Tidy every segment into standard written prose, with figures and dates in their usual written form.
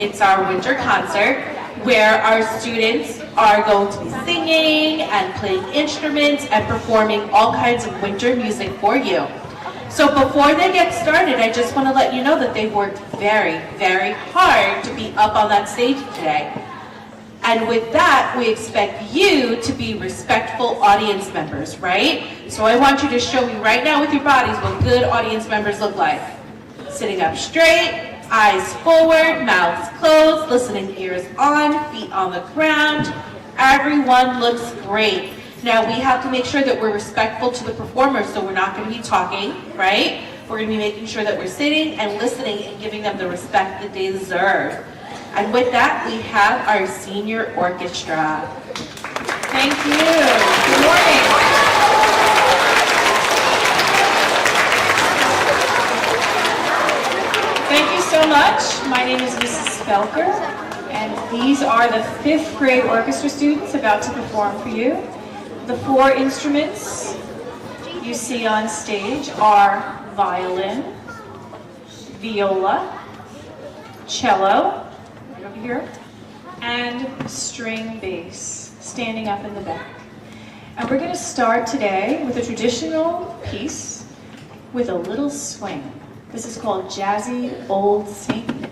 It's our winter concert where our students are going to be singing and playing instruments and performing all kinds of winter music for you. So before they get started, I just want to let you know that they worked very, very hard to be up on that stage today. And with that, we expect you to be respectful audience members, right? So I want you to show me right now with your bodies what good audience members look like. Sitting up straight, eyes forward, mouths closed, listening ears on, feet on the ground. Everyone looks great. Now we have to make sure that we're respectful to the performers, so we're not going to be talking, right? We're going to be making sure that we're sitting and listening and giving them the respect that they deserve. And with that, we have our senior orchestra. Thank you. Good morning. Thank you so much. My name is Mrs. Felker, and these are the 5th grade orchestra students about to perform for you. The 4 instruments you see on stage are violin, viola, cello, right over here, and string bass, standing up in the back. And we're going to start today with a traditional piece with a little swing. This is called Jazzy Old Saint Nick.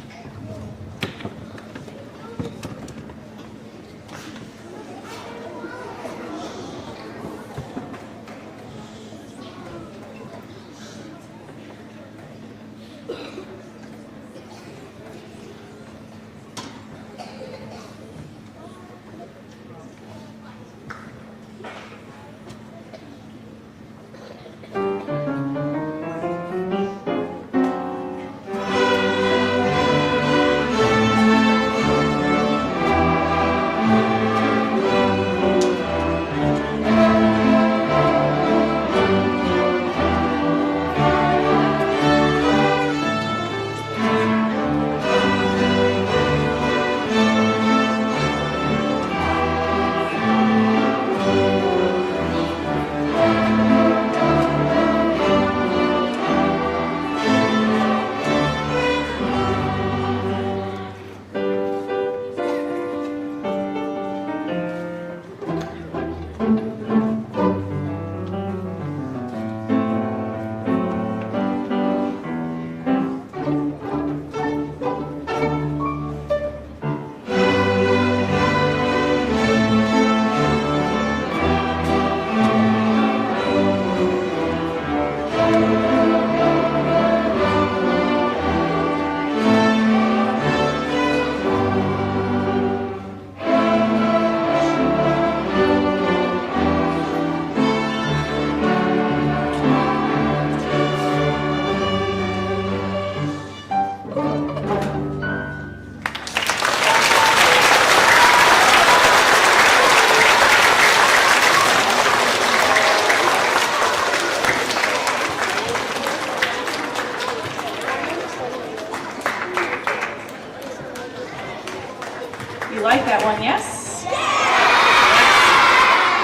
You like that one, yes?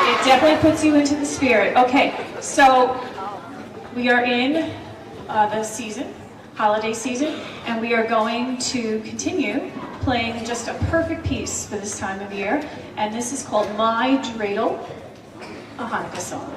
It definitely puts you into the spirit. Okay, so we are in the season, holiday season, and we are going to continue playing just a perfect piece for this time of year, and this is called My Dreidel, a Hanukkah song.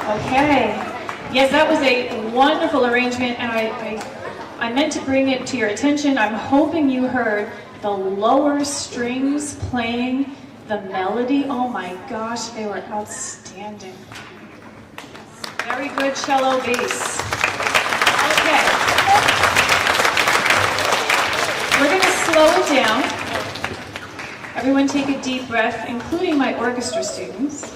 Okay. Yes, that was a wonderful arrangement, and I meant to bring it to your attention. I'm hoping you heard the lower strings playing the melody. Oh my gosh, they were outstanding. Very good cello bass. Okay. We're going to slow it down. Everyone take a deep breath, including my orchestra students.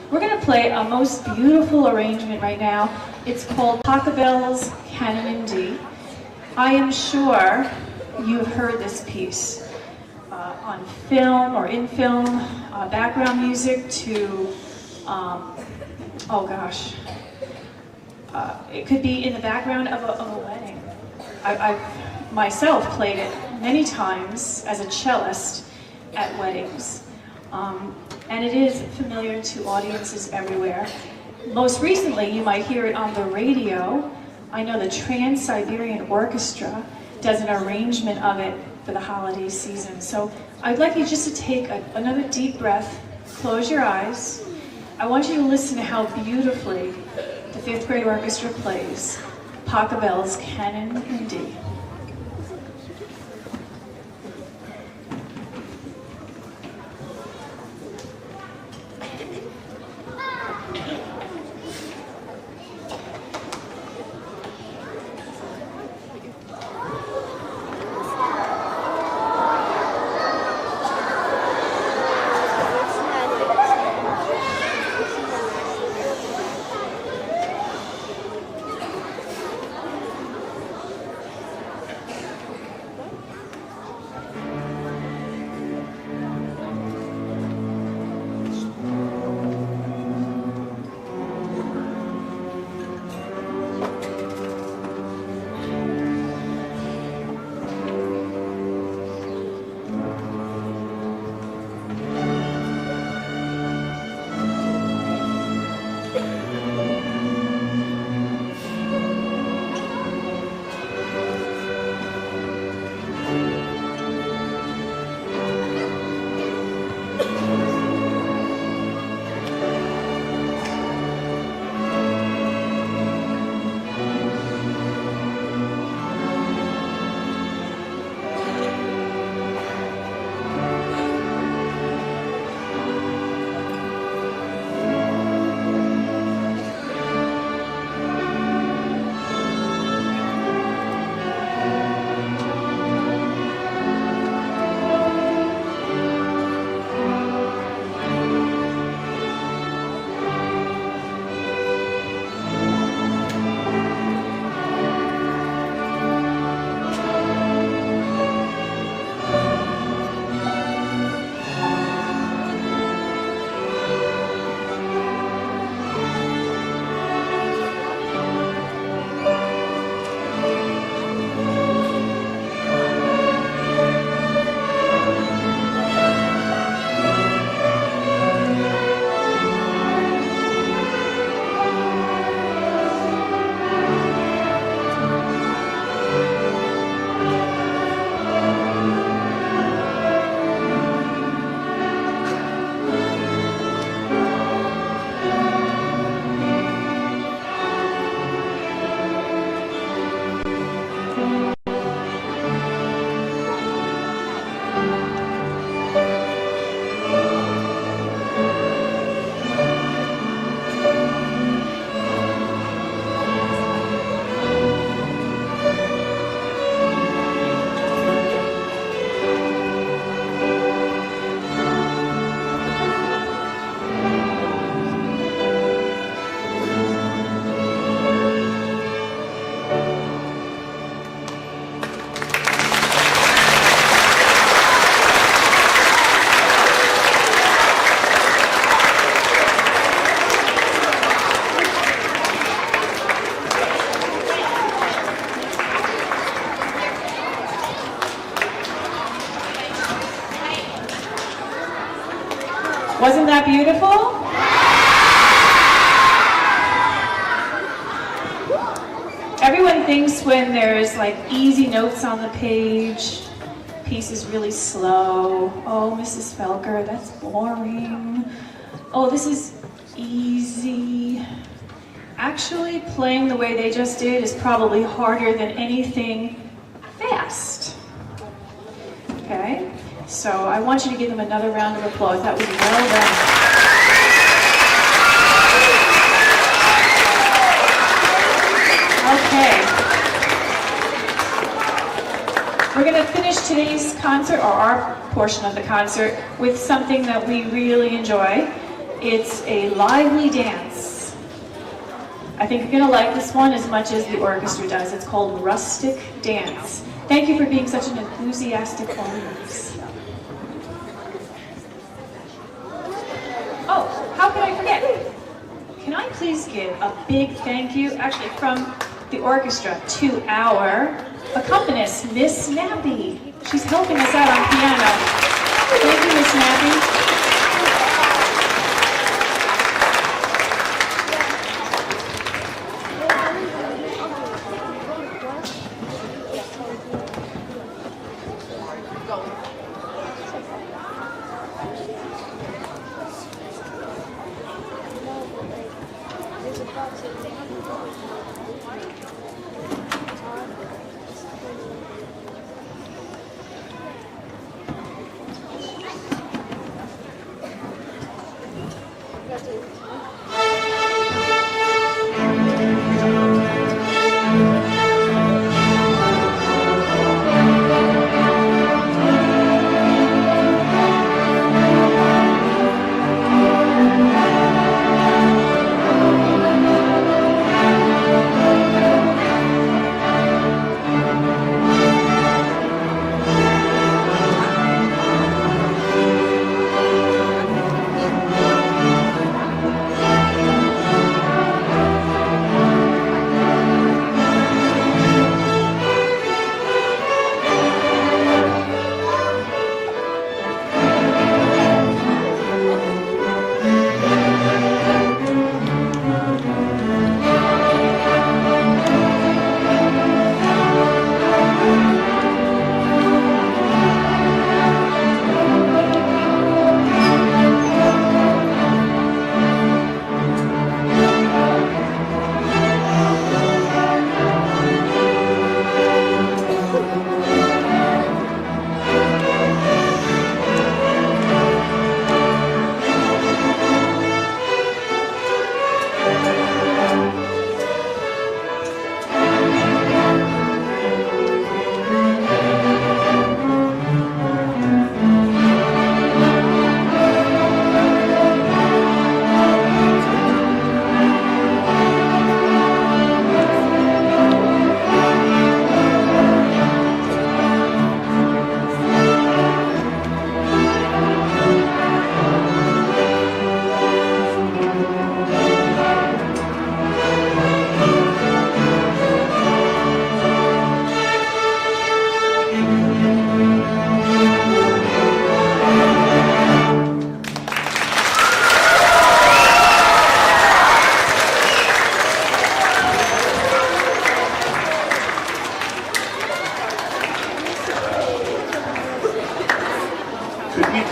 We're going to play a most beautiful arrangement right now. It's called Pachelbel's Canon in D. I am sure you've heard this piece on film or in film, background music to, it could be in the background of a wedding. I've myself played it many times as a cellist at weddings. And it is familiar to audiences everywhere. Most recently, you might hear it on the radio. I know the Trans-Siberian Orchestra does an arrangement of it for the holiday season. So I'd like you just to take another deep breath, close your eyes. I want you to listen to how beautifully the 5th grade orchestra plays Pachelbel's Canon in D. Wasn't that beautiful? Everyone thinks when there's like easy notes on the page, piece is really slow. Oh, Mrs. Felker, that's boring. Oh, this is easy. Actually, playing the way they just did is probably harder than anything fast. Okay, so I want you to give them another round of applause. That was well done. Okay. We're going to finish today's concert, or our portion of the concert, with something that we really enjoy. It's a lively dance. I think you're going to like this one as much as the orchestra does. It's called Rustic Dance. Thank you for being such an enthusiastic audience. Oh, how could I forget? Can I please give a big thank you, actually from the orchestra, to our accompanist, Miss Snappy. She's helping us out on piano. Thank you, Miss Snappy.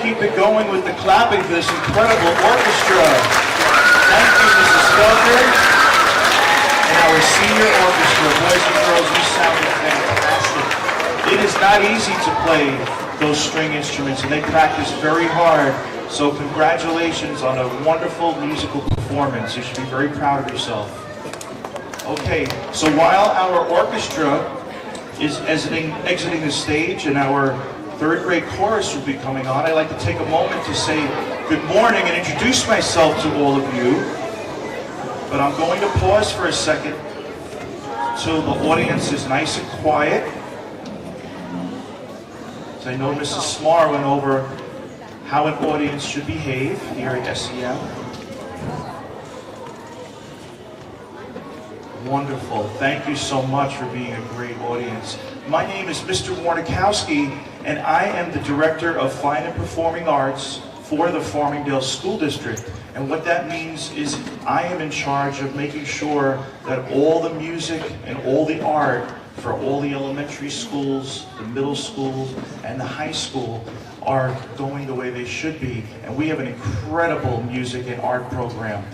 Keep it going with the clapping for this incredible orchestra. Thank you, Mrs. Felker, and our senior orchestra. Boys and girls, you sounded fantastic. It is not easy to play those string instruments, and they practice very hard. So congratulations on a wonderful musical performance. You should be very proud of yourself. Okay, so while our orchestra is exiting the stage and our third grade chorus will be coming on, I'd like to take a moment to say good morning and introduce myself to all of you. But I'm going to pause for a second till the audience is nice and quiet. So I know Mrs. Smar went over how an audience should behave here at SEM. Wonderful. Thank you so much for being a great audience. My name is Mr. Warnikowski, and I am the Director of Fine and Performing Arts for the Farmingdale School District. And what that means is I am in charge of making sure that all the music and all the art for all the elementary schools, the middle schools, and the high school are going the way they should be. And we have an incredible music and art program.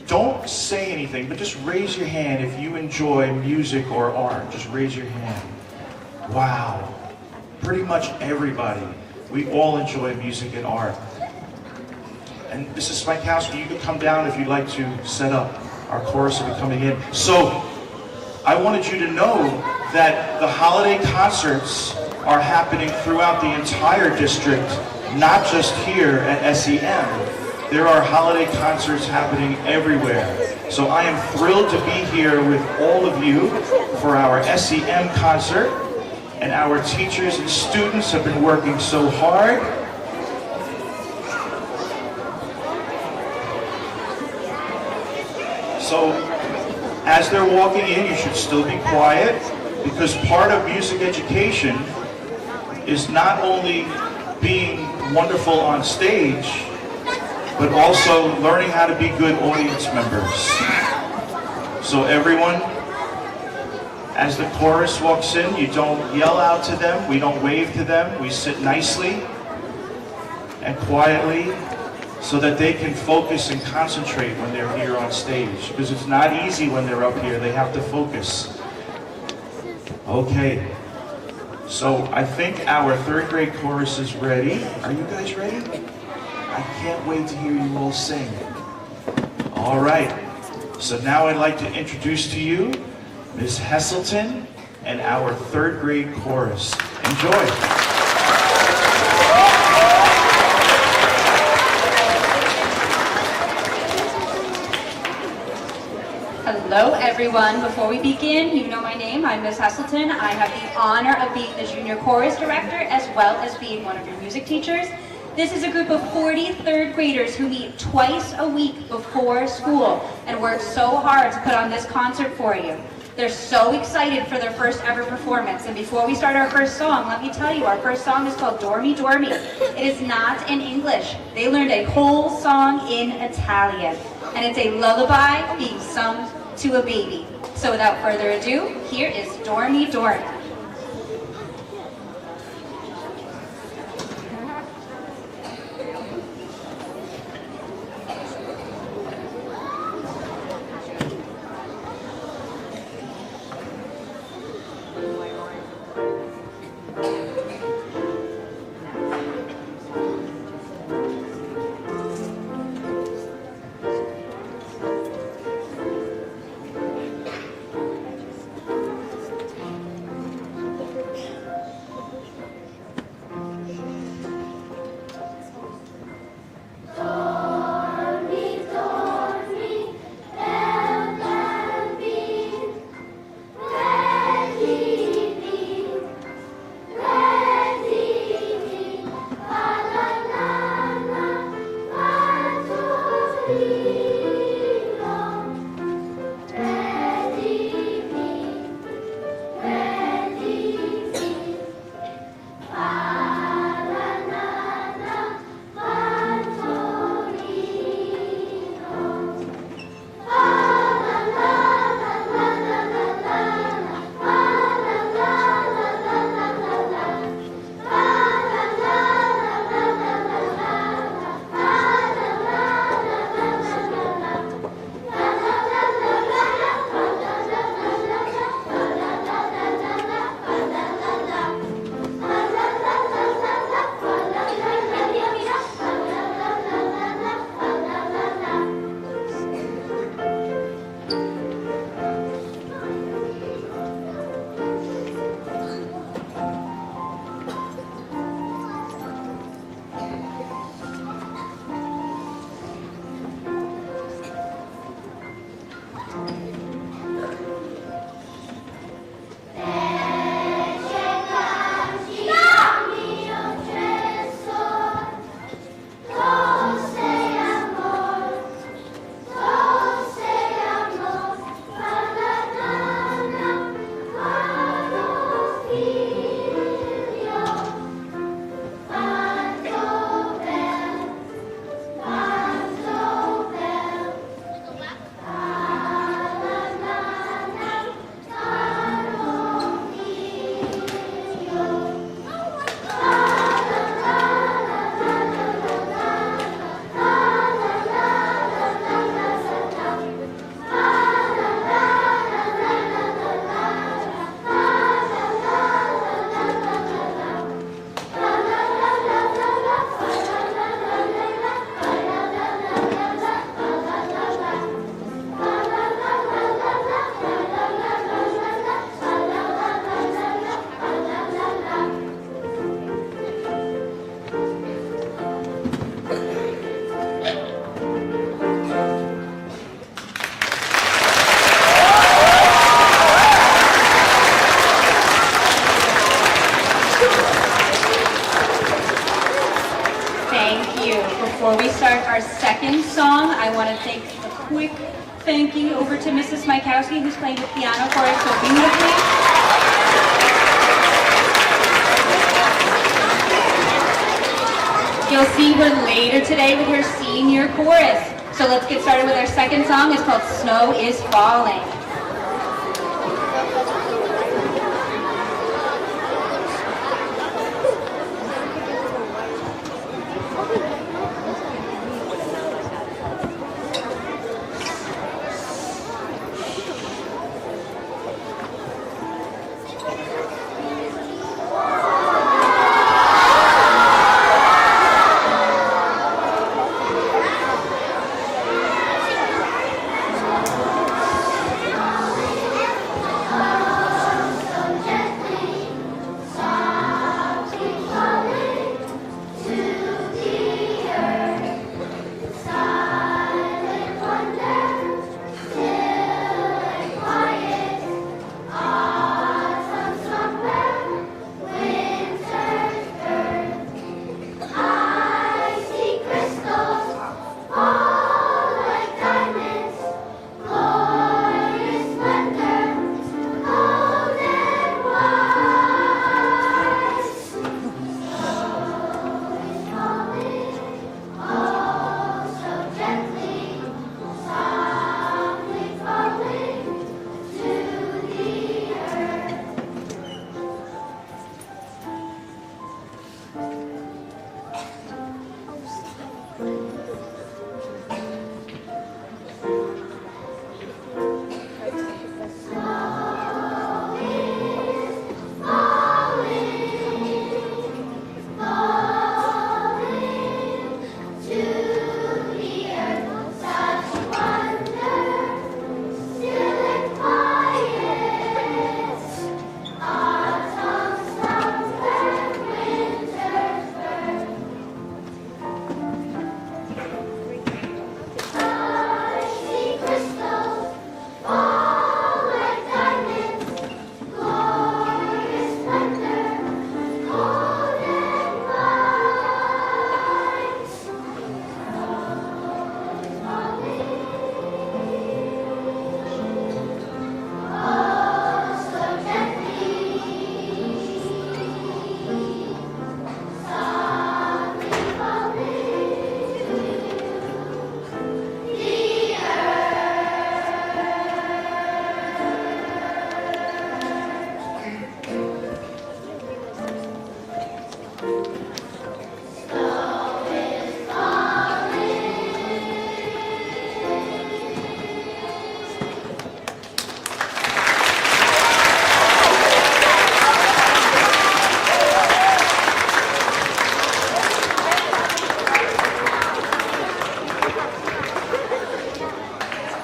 Don't say anything, but just raise your hand if you enjoy music or art. Just raise your hand. Wow. Pretty much everybody. We all enjoy music and art. And Mrs. Smikowski, you can come down if you'd like to set up. Our chorus will be coming in. So, I wanted you to know that the holiday concerts are happening throughout the entire district, not just here at SEM. There are holiday concerts happening everywhere. So I am thrilled to be here with all of you for our SEM concert. And our teachers and students have been working so hard. So as they're walking in, you should still be quiet, because part of music education is not only being wonderful on stage, but also learning how to be good audience members. So everyone, as the chorus walks in, you don't yell out to them, we don't wave to them, we sit nicely and quietly so that they can focus and concentrate when they're here on stage. Because it's not easy when they're up here, they have to focus. Okay, so I think our third grade chorus is ready. Are you guys ready? I can't wait to hear you all sing. All right, so now I'd like to introduce to you Ms. Heselton and our third grade chorus. Enjoy. Hello everyone. Before we begin, you know my name. I'm Ms. Heselton. I have the honor of being the junior chorus director as well as being one of your music teachers. This is a group of 40 third graders who meet twice a week before school and work so hard to put on this concert for you. They're so excited for their first ever performance. And before we start our first song, let me tell you, our first song is called Dormi Dormi. It is not in English. They learned a whole song in Italian. And it's a lullaby being sung to a baby. So without further ado, here is Dormi Dormi. song, I want to thank a quick thank you over to Mrs. Smykowski, who's playing the piano for us so beautifully. You'll see her later today with her senior chorus. So let's get started with our second song. It's called Snow is Falling.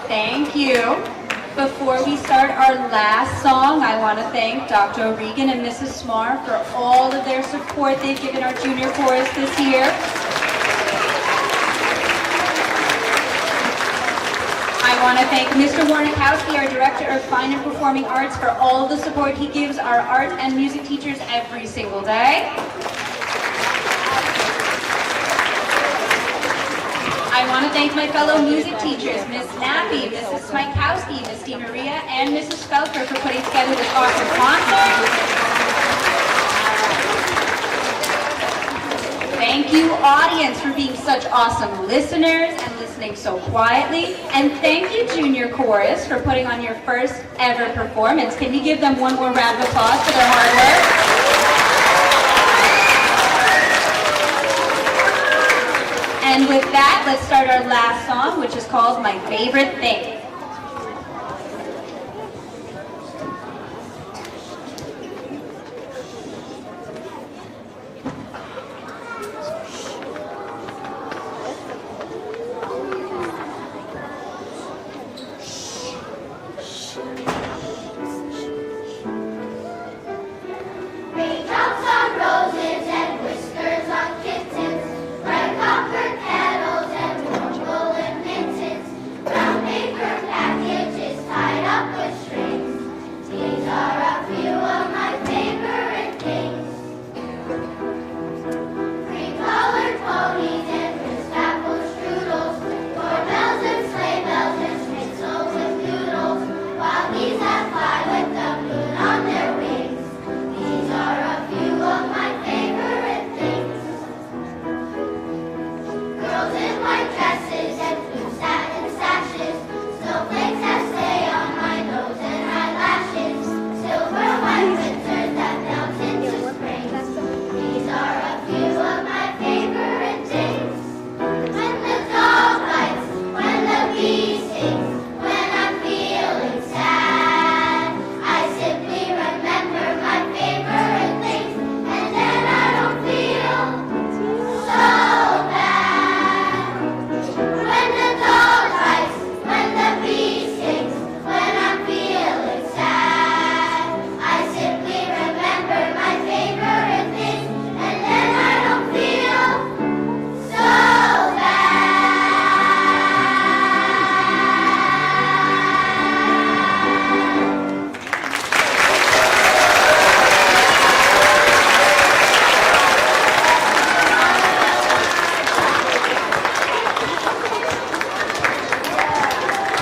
Thank you. Before we start our last song, I want to thank Dr. O'Regan and Mrs. Smar for all of their support they've given our junior chorus this year. I want to thank Mr. Warnikowski, our Director of Fine and Performing Arts, for all the support he gives our art and music teachers every single day. I want to thank my fellow music teachers, Ms. Nappy, Mrs. Smykowski, Ms. DeMaria, and Mrs. Felker for putting together this awesome concert. Thank you, audience, for being such awesome listeners and listening so quietly. And thank you, junior chorus, for putting on your first ever performance. Can we give them one more round of applause for their hard work? And with that, let's start our last song, which is called My Favorite Thing. Raindrops on roses and whiskers on kittens, red copper kettles and warm woolen mittens, brown paper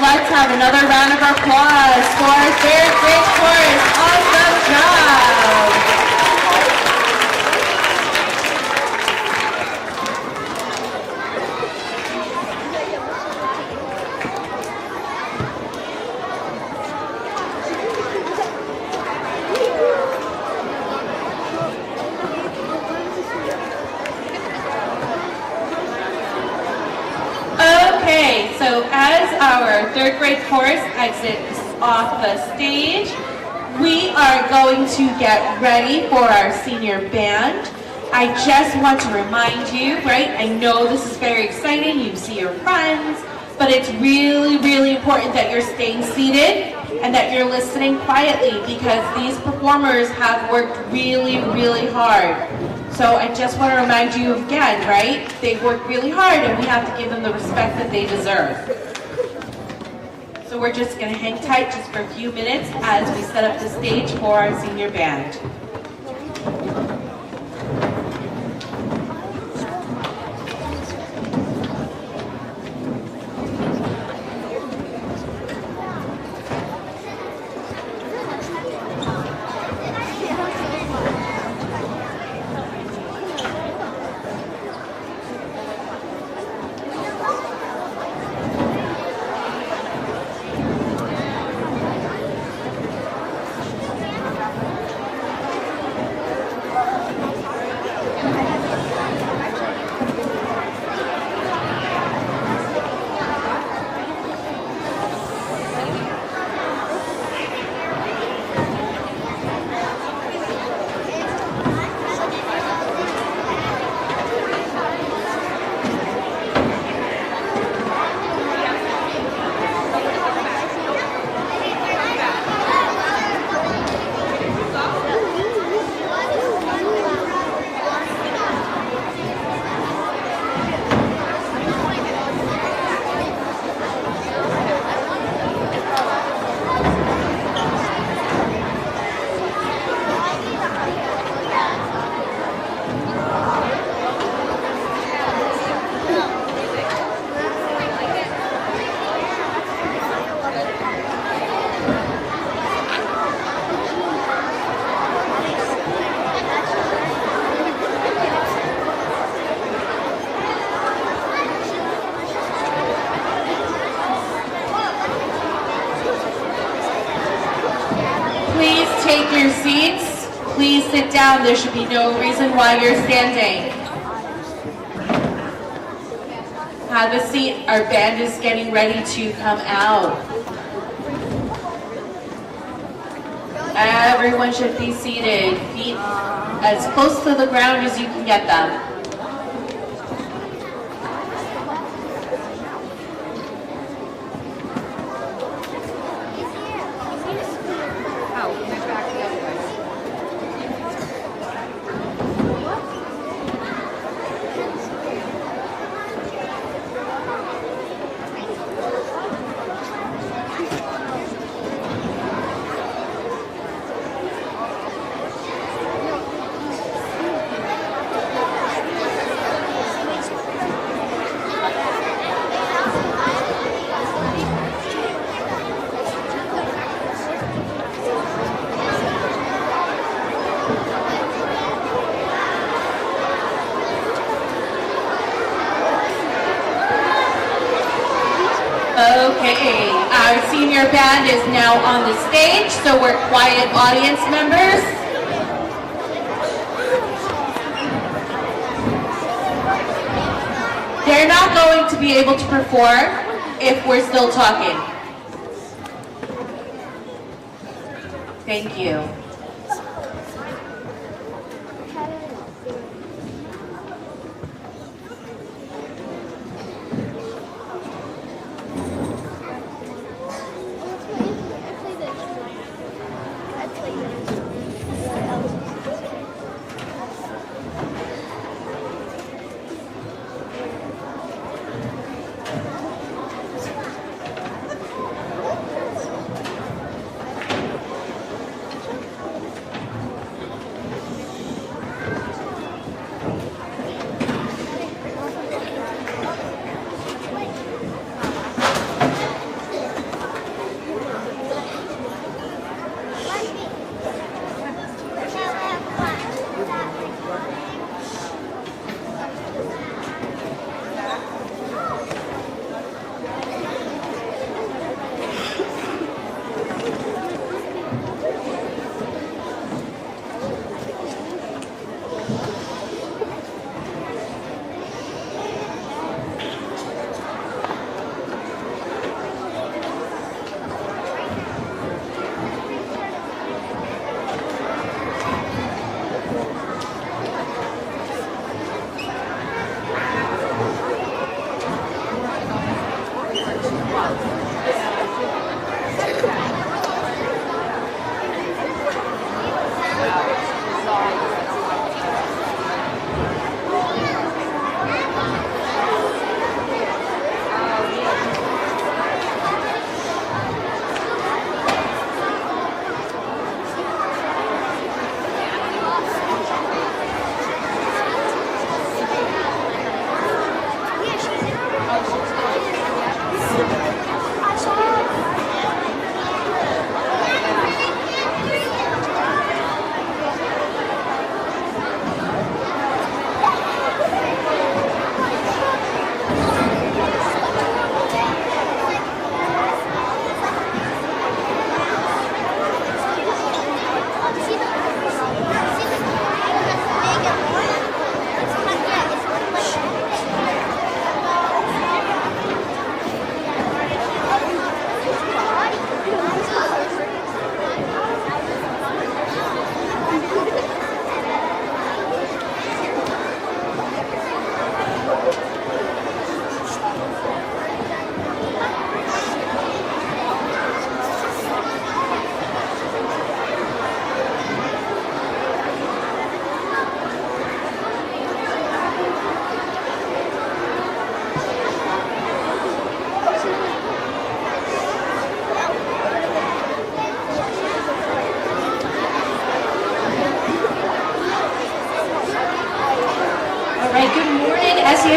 let's have another round of applause for our third grade chorus. Awesome job! Okay, so as our third grade chorus exits off the stage, we are going to get ready for our senior band. I just want to remind you, right, I know this is very exciting, you see your friends, but it's really, really important that you're staying seated and that you're listening quietly because these performers have worked really, really hard. So I just want to remind you again, right? They've worked really hard and we have to give them the respect that they deserve. So we're just going to hang tight just for a few minutes as we set up the stage for our senior band. Please take your seats. Please sit down. There should be no reason why you're standing. Have a seat. Our band is getting ready to come out. Everyone should be seated. Feet as close to the ground as you can get them. Okay, our senior band is now on the stage, so we're quiet audience members. They're not going to be able to perform if we're still talking. Thank you.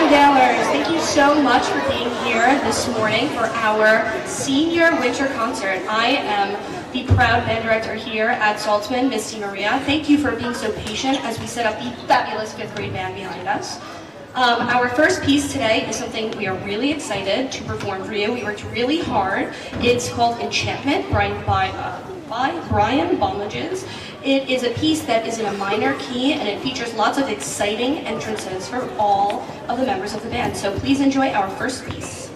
Farmingdalers, thank you so much for being here this morning for our senior winter concert. I am the proud band director here at Saltzman, Miss D. Maria. Thank you for being so patient as we set up the fabulous 5th grade band behind us. Our first piece today is something we are really excited to perform for you. We worked really hard. It's called Enchantment by Brian Balmages. It is a piece that is in a minor key and it features lots of exciting entrances for all of the members of the band. So please enjoy our first piece.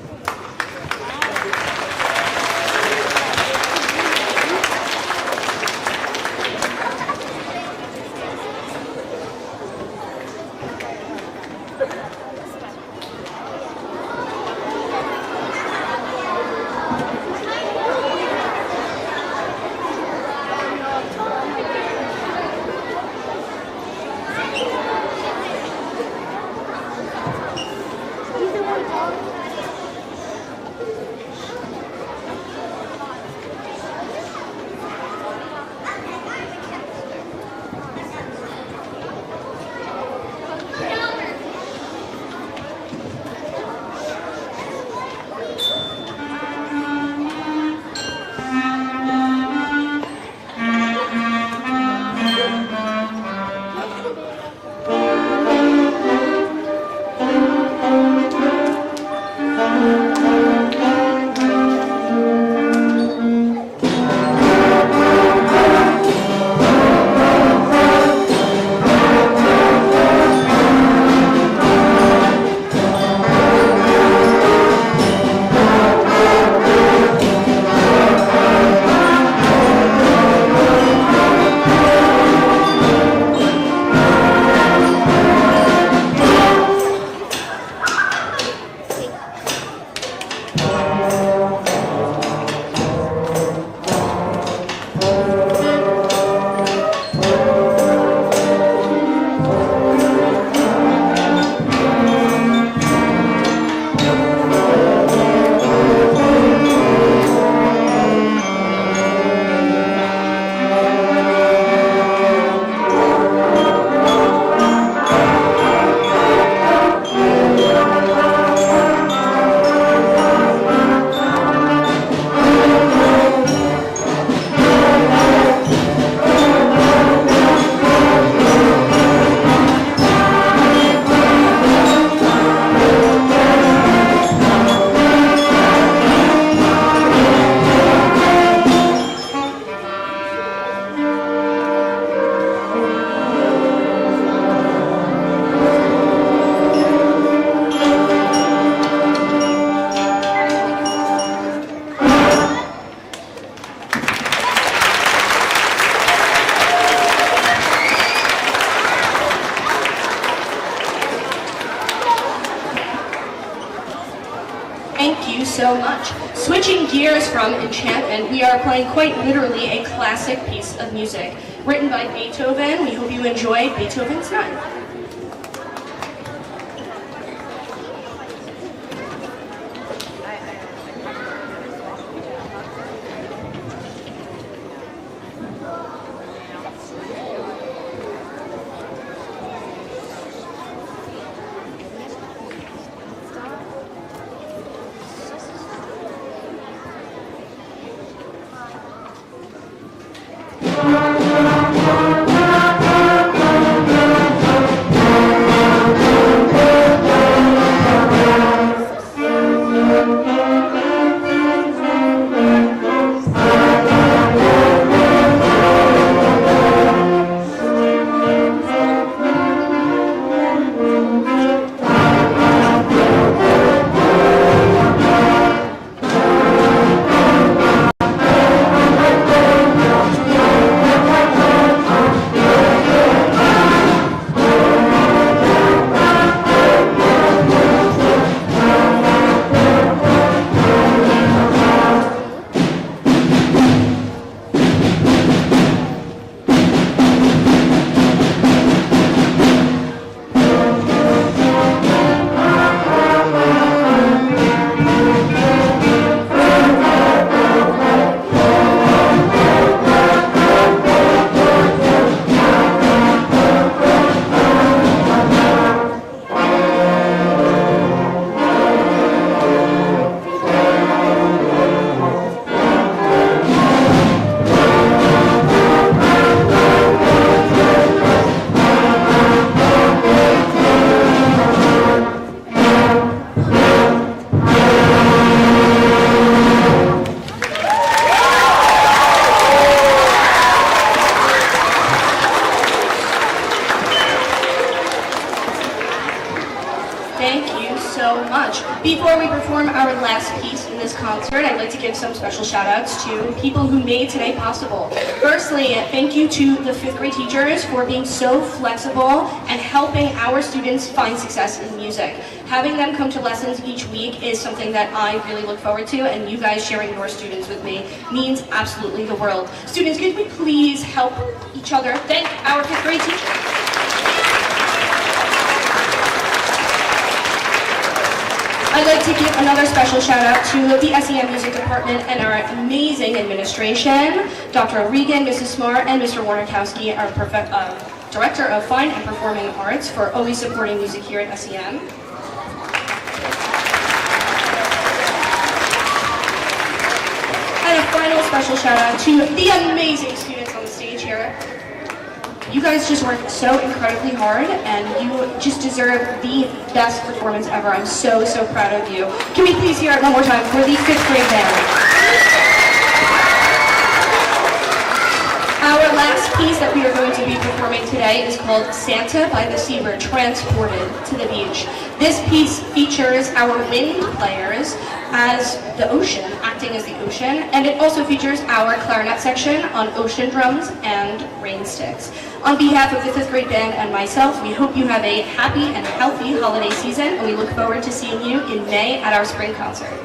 much. Switching gears from enchantment, we are playing quite literally a classic piece of music. Written by Beethoven, we hope you enjoy Beethoven's Ninth. Before we perform our last piece in this concert, I'd like to give some special shout outs to people who made today possible. Firstly, thank you to the 5th grade teachers for being so flexible and helping our students find success in music. Having them come to lessons each week is something that I really look forward to, and you guys sharing your students with me means absolutely the world. Students, could we please help each other thank our 5th grade teachers? I'd like to give another special shout out to the SEM Music Department and our amazing administration, Dr. Regan, Mrs. Smart, and Mr. Warnerkowski, our Director of Fine and Performing Arts, for always supporting music here at SEM. And a final special shout out to the amazing students on the stage here. You guys just worked so incredibly hard, and you just deserve the best performance ever. I'm so, so proud of you. Can we please hear it one more time for the 5th grade band? Our last piece that we are going to be performing today is called Santa by the Sea. We're transported to the beach. This piece features our wind players as the ocean, acting as the ocean, and it also features our clarinet section on ocean drums and rain sticks. On behalf of the 5th grade band and myself, we hope you have a happy and healthy holiday season, and we look forward to seeing you in May at our spring concert.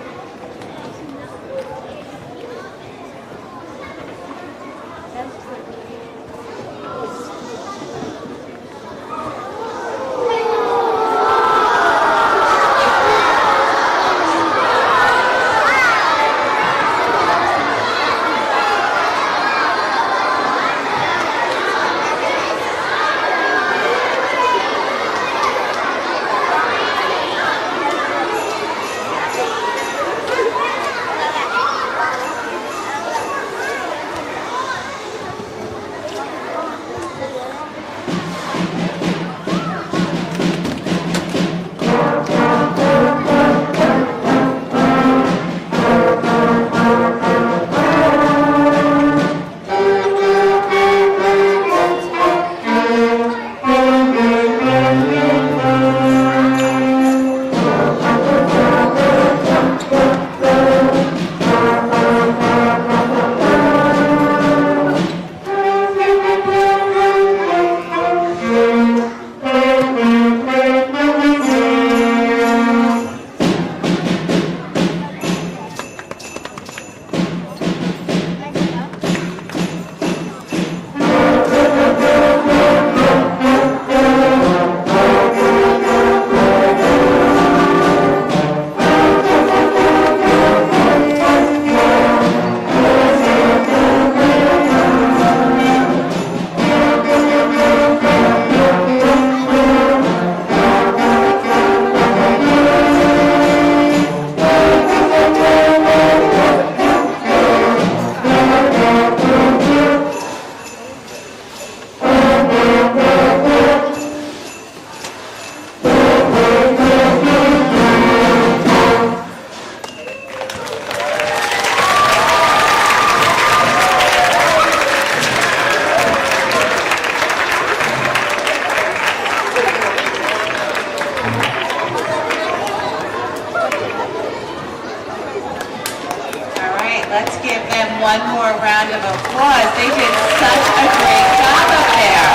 let's give them one more round of applause. They did such a great job up there.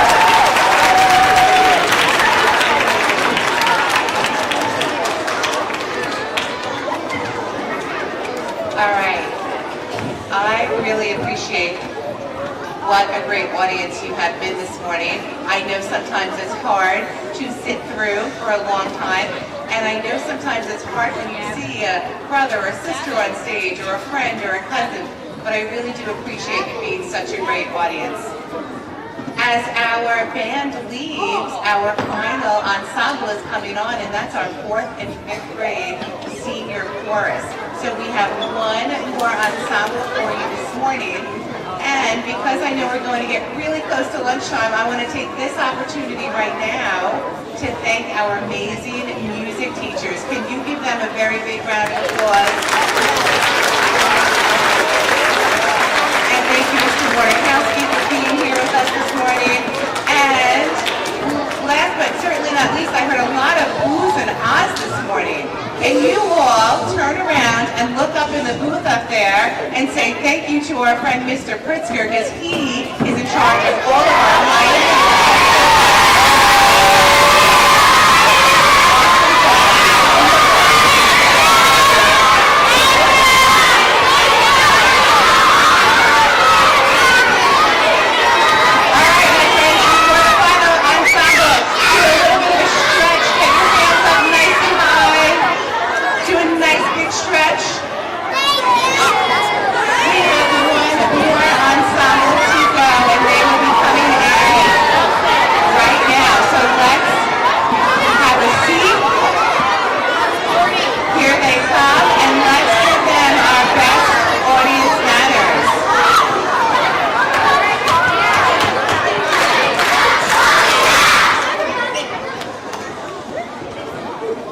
All right. I really appreciate what a great audience you have been this morning. I know sometimes it's hard to sit through for a long time, and I know sometimes it's hard when you see a brother or sister on stage or a friend or a cousin, but I really do appreciate you being such a great audience. As our band leaves, our final ensemble is coming on, and that's our 4th and 5th grade senior chorus. So we have one more ensemble for you this morning. And because I know we're going to get really close to lunchtime, I want to take this opportunity right now to thank our amazing music teachers. Can you give them a very big round of applause? And thank you, Mr. Mordekowski, for being here with us this morning. And last but certainly not least, I heard a lot of oohs and ahs this morning. Can you all turn around and look up in the booth up there and say thank you to our friend Mr. Pritzker, because he is in charge of all of our high.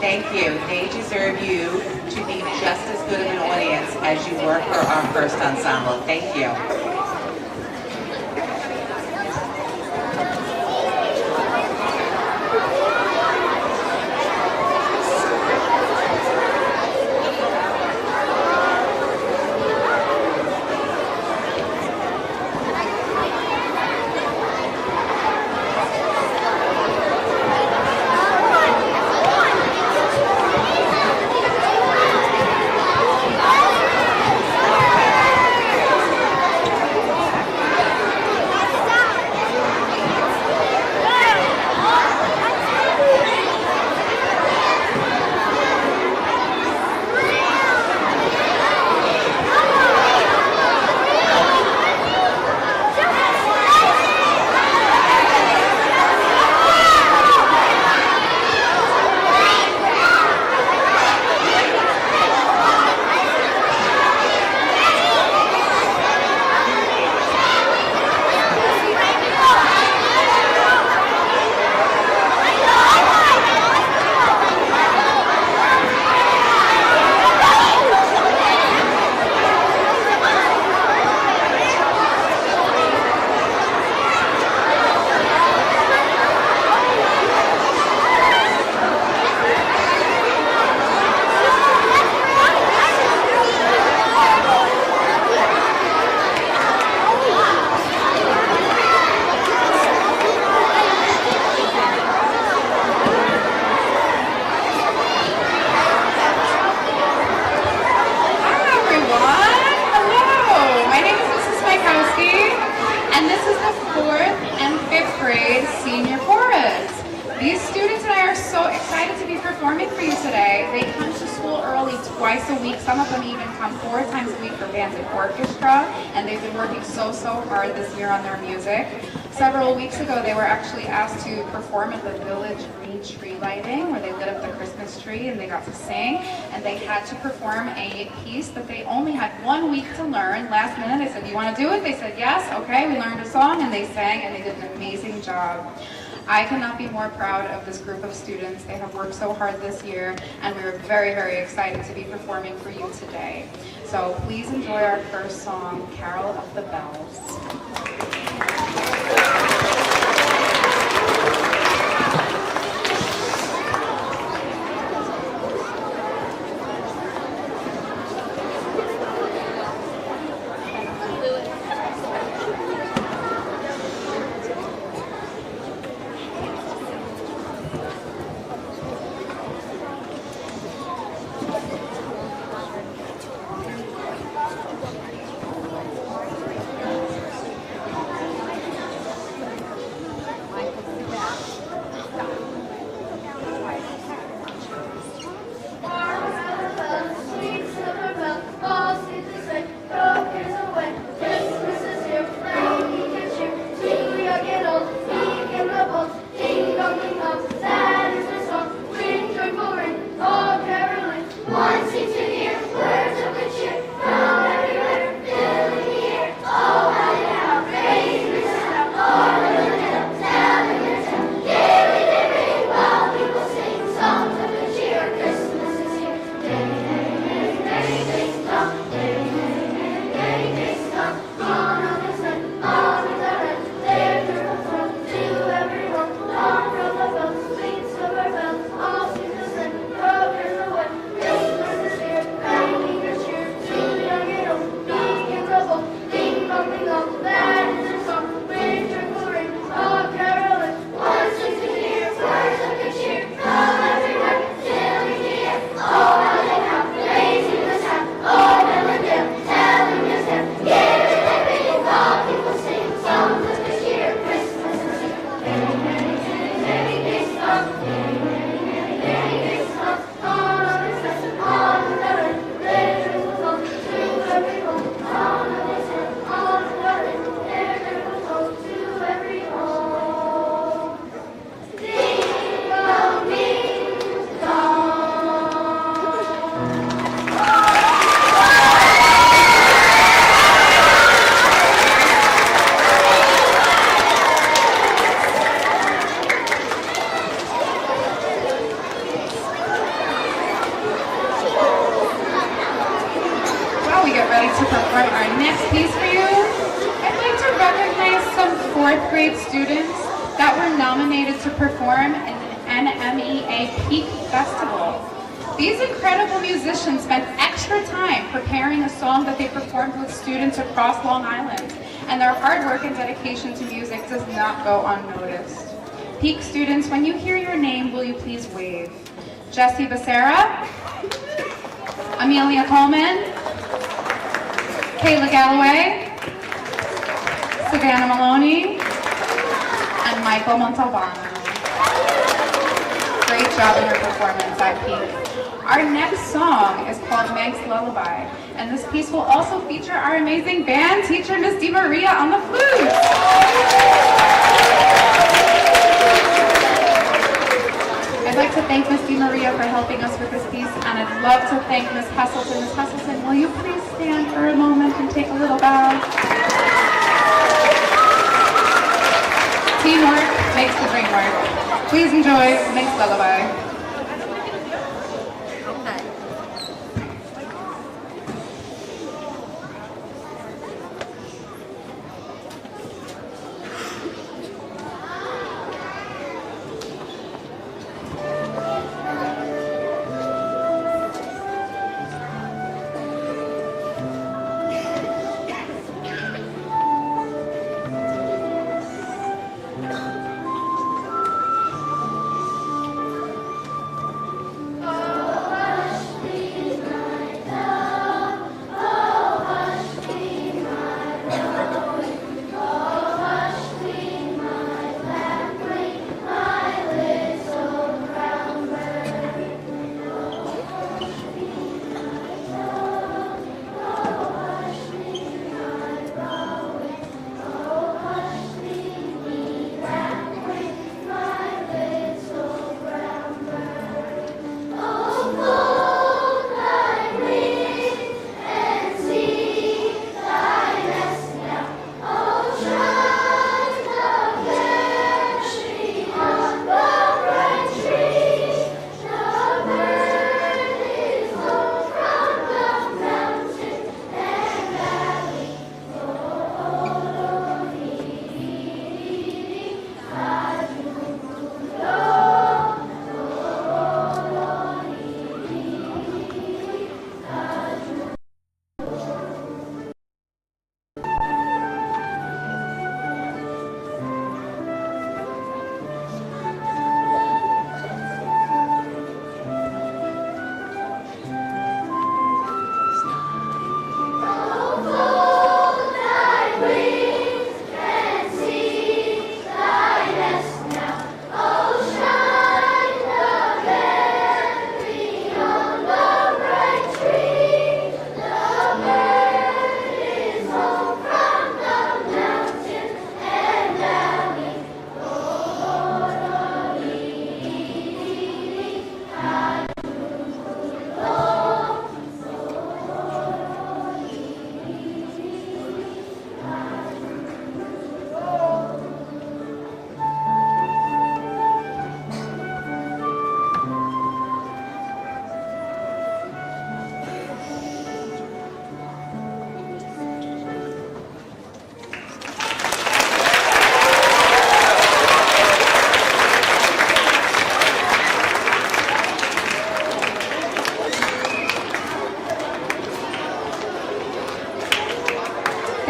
Thank you. They deserve you to be just as good of an audience as you were for our first ensemble. Thank you. twice a week. Some of them even come 4 times a week for band and orchestra, and they've been working so hard this year on their music. Several weeks ago, they were actually asked to perform at the Village Green Tree Lighting, where they lit up the Christmas tree and they got to sing, and they had to perform a piece that they only had 1 week to learn. Last minute, I said, "Do you want to do it?" They said, "Yes." Okay, we learned a song, and they sang, and they did an amazing job. I cannot be more proud of this group of students. They have worked so hard this year, and we are very excited to be performing for you today. So please enjoy our first song, Carol of the Bells. ready to perform our next piece for you, I'd like to recognize some 4th grade students that were nominated to perform in an NMEA Peak Festival. These incredible musicians spent extra time preparing a song that they performed with students across Long Island, and their hard work and dedication to music does not go unnoticed. Peak students, when you hear your name, will you please wave? Jessie Becerra, Amelia Coleman, Kayla Galloway, Savannah Maloney, and Michael Montalbano. Great job in your performance at Peak. Our next song is called Meg's Lullaby, and this piece will also feature our amazing band teacher, Miss DiMaria, on the flute. I'd like to thank Miss DiMaria for helping us with this piece, and I'd love to thank Miss Heselton. Miss Heselton, will you please stand for a moment and take a little bow? Teamwork makes the dream work. Please enjoy Meg's Lullaby.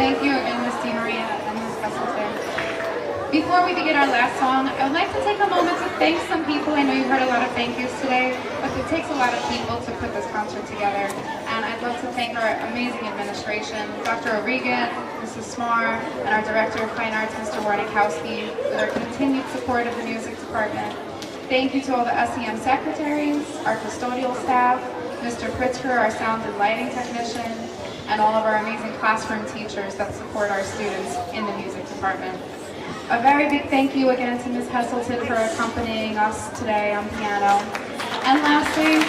Thank you again, Miss DiMaria and Miss Heselton. Before we begin our last song, I would like to take a moment to thank some people. I know you heard a lot of thank yous today, but it takes a lot of people to put this concert together. And I'd love to thank our amazing administration, Dr. O'Regan, Mrs. Smar, and our Director of Fine Arts, Mr. Warnikowski, for their continued support of the music department. Thank you to all the SEM secretaries, our custodial staff, Mr. Pritzker, our sound and lighting technician, and all of our amazing classroom teachers that support our students in the music department. A very big thank you again to Ms. Heselton for accompanying us today on piano. And lastly,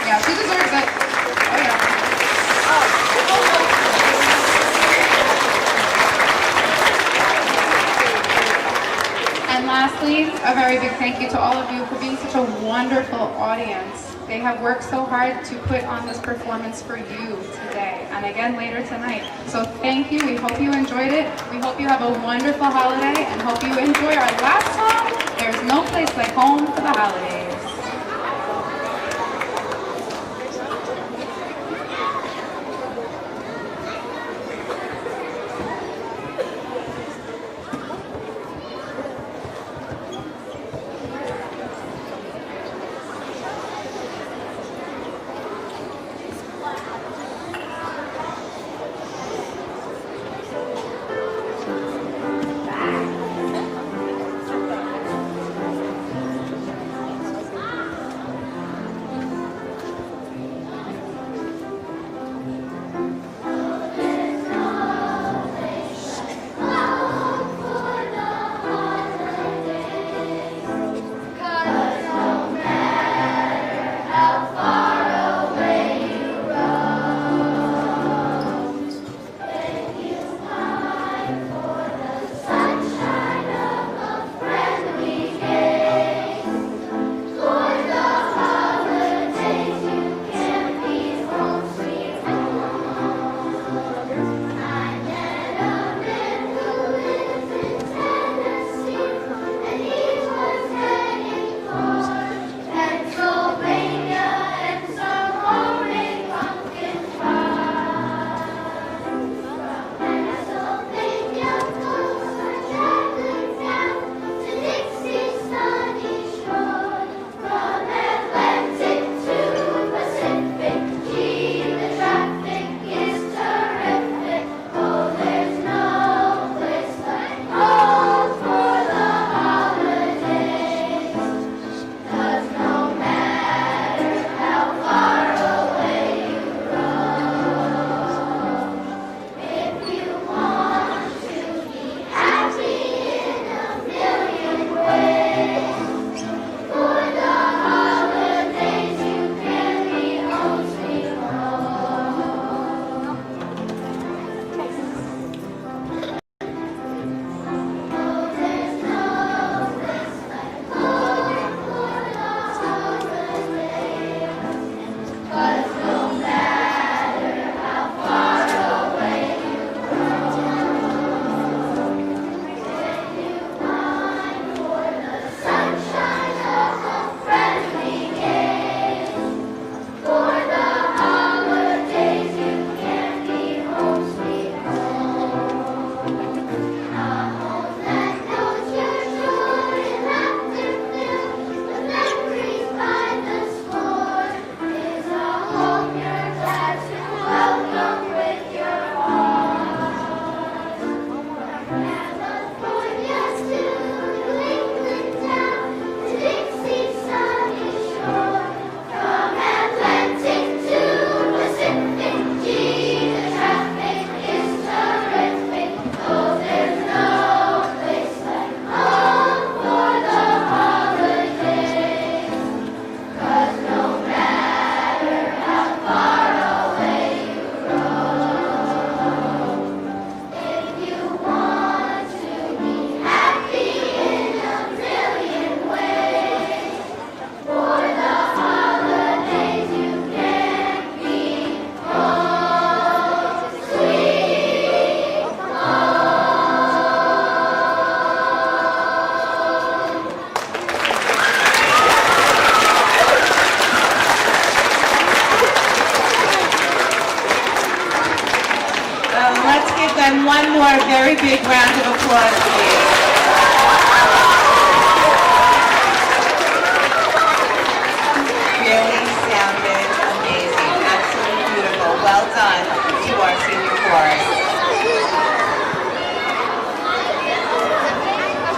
yeah, she deserves it. Oh yeah. And lastly, a very big thank you to all of you for being such a wonderful audience They have worked so hard to put on this performance for you today and again later tonight. So thank you. We hope you enjoyed it. We hope you have a wonderful holiday and hope you enjoy our last song, There's No Place Like Home for the Holidays. Let's give them one more very big round of applause, please.